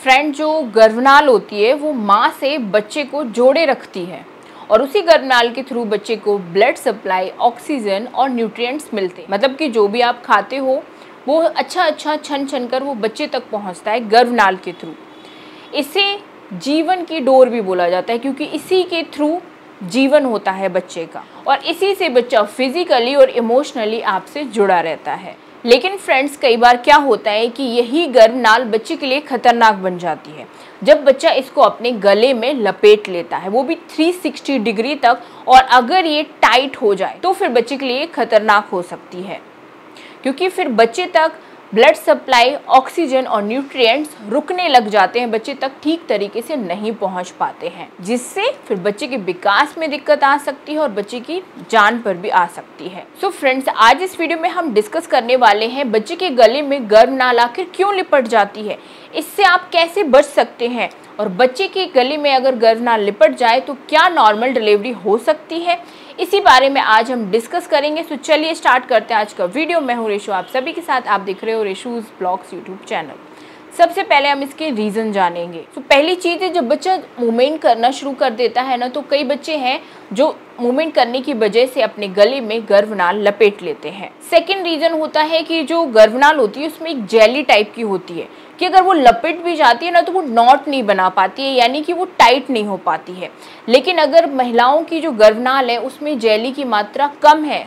Friend, जो गर्भनाल होती है वो माँ से बच्चे को जोड़े रखती है और उसी गर्भनाल के थ्रू बच्चे को ब्लड सप्लाई, ऑक्सीजन और न्यूट्रिएंट्स मिलते हैं। मतलब कि जो भी आप खाते हो वो अच्छा छन छन कर वो बच्चे तक पहुंचता है गर्भनाल के थ्रू। इसे जीवन की डोर भी बोला जाता है क्योंकि इसी के थ्रू जीवन होता है बच्चे का और इसी से बच्चा फिजिकली और इमोशनली आपसे जुड़ा रहता है। लेकिन फ्रेंड्स, कई बार क्या होता है कि यही गर्भनाल बच्चे के लिए खतरनाक बन जाती है जब बच्चा इसको अपने गले में लपेट लेता है, वो भी 360 डिग्री तक, और अगर ये टाइट हो जाए तो फिर बच्चे के लिए खतरनाक हो सकती है क्योंकि फिर बच्चे तक ब्लड सप्लाई, ऑक्सीजन और न्यूट्रिएंट्स रुकने लग जाते हैं, बच्चे तक ठीक तरीके से नहीं पहुंच पाते हैं, जिससे फिर बच्चे के विकास में दिक्कत आ सकती है और बच्चे की जान पर भी आ सकती है। सो फ्रेंड्स, आज इस वीडियो में हम डिस्कस करने वाले हैं बच्चे के गले में गर्भनाल आखिर क्यों लिपट जाती है, इससे आप कैसे बच सकते हैं, और बच्चे के गले में अगर गर्भनाल लिपट जाए तो क्या नॉर्मल डिलीवरी हो सकती है, इसी बारे में आज हम डिस्कस करेंगे। तो चलिए स्टार्ट करते हैं आज का वीडियो। मैं हूँ रेशू, आप सभी के साथ। आप देख रहे हो रेशूज ब्लॉग्स यूट्यूब चैनल। सबसे पहले हम इसके रीज़न जानेंगे। तो पहली चीज़ है, जब बच्चा मूवमेंट करना शुरू कर देता है ना, तो कई बच्चे हैं जो मूवमेंट करने की वजह से अपने गले में गर्भनाल लपेट लेते हैं। सेकंड रीज़न होता है कि जो गर्भनाल होती है उसमें एक जेली टाइप की होती है कि अगर वो लपेट भी जाती है ना तो वो नॉट नहीं बना पाती है, यानी कि वो टाइट नहीं हो पाती है। लेकिन अगर महिलाओं की जो गर्भनाल है उसमें जेली की मात्रा कम है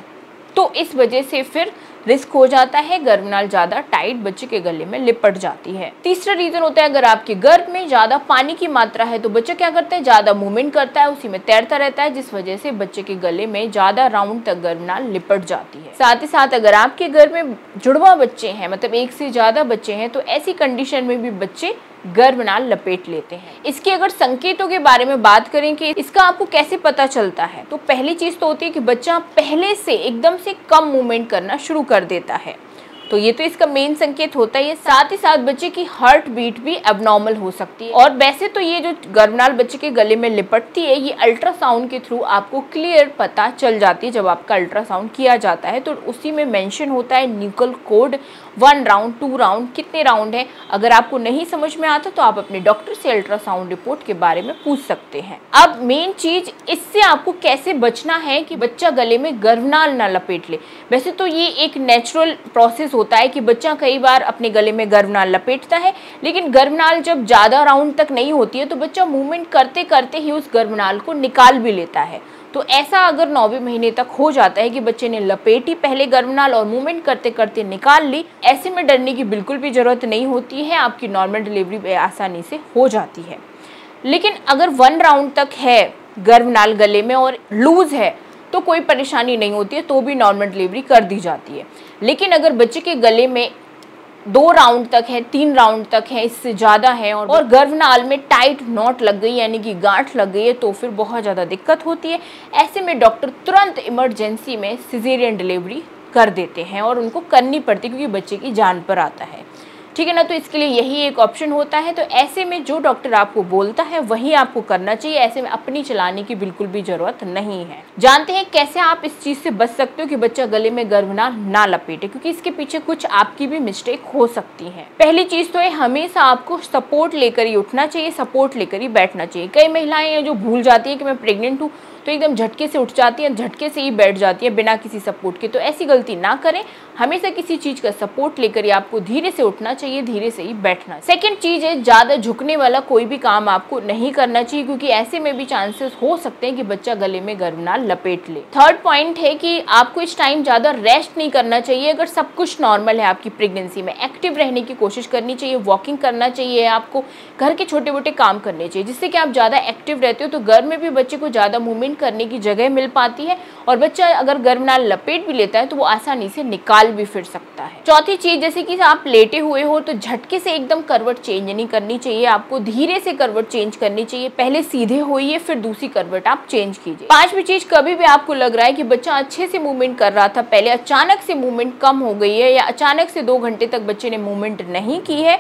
तो इस वजह से फिर रिस्क हो जाता है, गर्भनाल ज़्यादा टाइट बच्चे के गले में लिपट जाती है। तीसरा रीज़न होता है, अगर आपके गर्भ में ज़्यादा पानी की मात्रा है तो बच्चा क्या करता है, ज़्यादा मूवमेंट करता है, उसी में तैरता रहता है, जिस वजह से बच्चे के गले में ज़्यादा राउंड तक गर्भनाल लिपट जाती है। साथ ही साथ अगर आपके घर में जुड़वा बच्चे हैं, मतलब एक से ज़्यादा बच्चे हैं, तो ऐसी कंडीशन में भी बच्चे गर्भनाल लपेट लेते हैं। इसके अगर संकेतों के बारे में बात करें कि इसका आपको कैसे पता चलता है, तो पहली चीज़ तो होती है कि बच्चा पहले से एकदम से कम मूवमेंट करना शुरू कर देता है, तो ये तो इसका मेन संकेत होता है। साथ ही साथ बच्चे की हार्ट बीट भी एबनॉर्मल हो सकती है। और वैसे तो ये जो गर्भनाल बच्चे के गले में लिपटती है, ये अल्ट्रासाउंड के थ्रू आपको क्लियर पता चल जाती है। जब आपका अल्ट्रासाउंड किया जाता है तो उसी में मेंशन होता है न्यूकल कोड, 1 राउंड, 2 राउंड, कितने राउंड है। अगर आपको नहीं समझ में आता तो आप अपने डॉक्टर से अल्ट्रासाउंड रिपोर्ट के बारे में पूछ सकते हैं। अब मेन चीज, इससे आपको कैसे बचना है कि बच्चा गले में गर्भनाल ना लपेट ले। वैसे तो ये एक नेचुरल प्रोसेस होता है कि बच्चा कई बार अपने गले में गर्भनाल लपेटता है, लेकिन गर्भनाल जब ज़्यादा राउंड तक नहीं होती है तो बच्चा मूवमेंट करते करते ही उस गर्भनाल को निकाल भी लेता है। तो ऐसा अगर 9वें महीने तक हो जाता है कि बच्चे ने लपेटी पहले गर्भनाल और मूवमेंट करते करते निकाल ली, ऐसे में डरने की बिल्कुल भी ज़रूरत नहीं होती है, आपकी नॉर्मल डिलीवरी आसानी से हो जाती है। लेकिन अगर 1 राउंड तक है गर्भनाल गले में और लूज़ है तो कोई परेशानी नहीं होती है, तो भी नॉर्मल डिलीवरी कर दी जाती है। लेकिन अगर बच्चे के गले में 2 राउंड तक है, 3 राउंड तक है, इससे ज़्यादा है और गर्भनाल में टाइट नॉट लग गई, यानी कि गांठ लग गई है, तो फिर बहुत ज़्यादा दिक्कत होती है। ऐसे में डॉक्टर तुरंत इमरजेंसी में सिजेरियन डिलीवरी कर देते हैं और उनको करनी पड़ती है क्योंकि बच्चे की जान पर आता है, ठीक है ना। तो इसके लिए यही एक ऑप्शन होता है। तो ऐसे में जो डॉक्टर आपको बोलता है वही आपको करना चाहिए, ऐसे में अपनी चलाने की बिल्कुल भी जरूरत नहीं है। जानते हैं कैसे आप इस चीज़ से बच सकते हो कि बच्चा गले में गर्भनाल ना लपेटे, क्योंकि इसके पीछे कुछ आपकी भी मिस्टेक हो सकती है। पहली चीज़ तो है, हमेशा आपको सपोर्ट लेकर ही उठना चाहिए, सपोर्ट लेकर ही बैठना चाहिए। कई महिलाएं हैं जो भूल जाती है कि मैं प्रेग्नेंट हूँ तो एकदम झटके से उठ जाती है, झटके से ही बैठ जाती है बिना किसी सपोर्ट के। तो ऐसी गलती ना करें, हमेशा किसी चीज़ का सपोर्ट लेकर ही आपको धीरे से उठना चाहिए, धीरे से ही बैठना। सेकंड चीज़ है, ज़्यादा झुकने वाला कोई भी काम आपको नहीं करना चाहिए, क्योंकि ऐसे में भी चांसेस हो सकते हैं कि बच्चा गले में गर्भनाल लपेट ले। थर्ड पॉइंट है कि आपको इस टाइम ज़्यादा रेस्ट नहीं करना चाहिए। अगर सब कुछ नॉर्मल है आपकी प्रेगनेंसी में, एक्टिव रहने की कोशिश करनी चाहिए, वॉकिंग करना चाहिए, आपको घर के छोटे मोटे काम करने चाहिए, जिससे कि आप ज़्यादा एक्टिव रहते हो, तो घर में भी बच्चे को ज़्यादा मूवमेंट करने की जगह मिल पाती है और बच्चा अगर गर्भनाल लपेट भी लेता है तो वो आसानी से निकाल भी फिर सकता है। चौथी चीज, जैसे कि आप लेटे हुए हो तो झटके से एकदम करवट चेंज नहीं करनी चाहिए, आपको धीरे से करवट चेंज करनी चाहिए। पहले सीधे होइए, फिर दूसरी करवट आप चेंज कीजिए। पांचवी चीज, कभी भी आपको लग रहा है कि बच्चा अच्छे से मूवमेंट कर रहा था, पहले अचानक से मूवमेंट कम हो गई है या अचानक से 2 घंटे तक बच्चे ने मूवमेंट नहीं की है,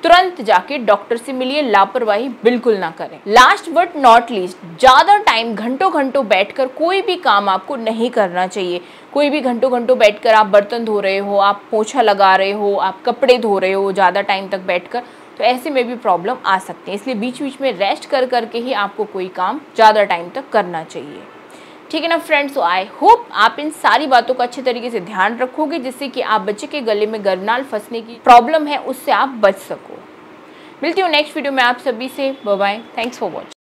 तुरंत जाके डॉक्टर से मिलिए, लापरवाही बिल्कुल ना करें। लास्ट बट नॉट लीस्ट, ज़्यादा टाइम घंटों घंटों बैठकर कोई भी काम आपको नहीं करना चाहिए। कोई भी घंटों घंटों बैठकर आप बर्तन धो रहे हो, आप पोछा लगा रहे हो, आप कपड़े धो रहे हो ज़्यादा टाइम तक बैठकर, तो ऐसे में भी प्रॉब्लम आ सकती है। इसलिए बीच बीच में रेस्ट कर करके ही आपको कोई काम ज़्यादा टाइम तक करना चाहिए। ठीक है ना फ्रेंड्स, तो आई होप आप इन सारी बातों का अच्छे तरीके से ध्यान रखोगे, जिससे कि आप बच्चे के गले में गर्भनाल फंसने की प्रॉब्लम है उससे आप बच सको। मिलती हूँ नेक्स्ट वीडियो में आप सभी से। Bye bye, thanks for watching.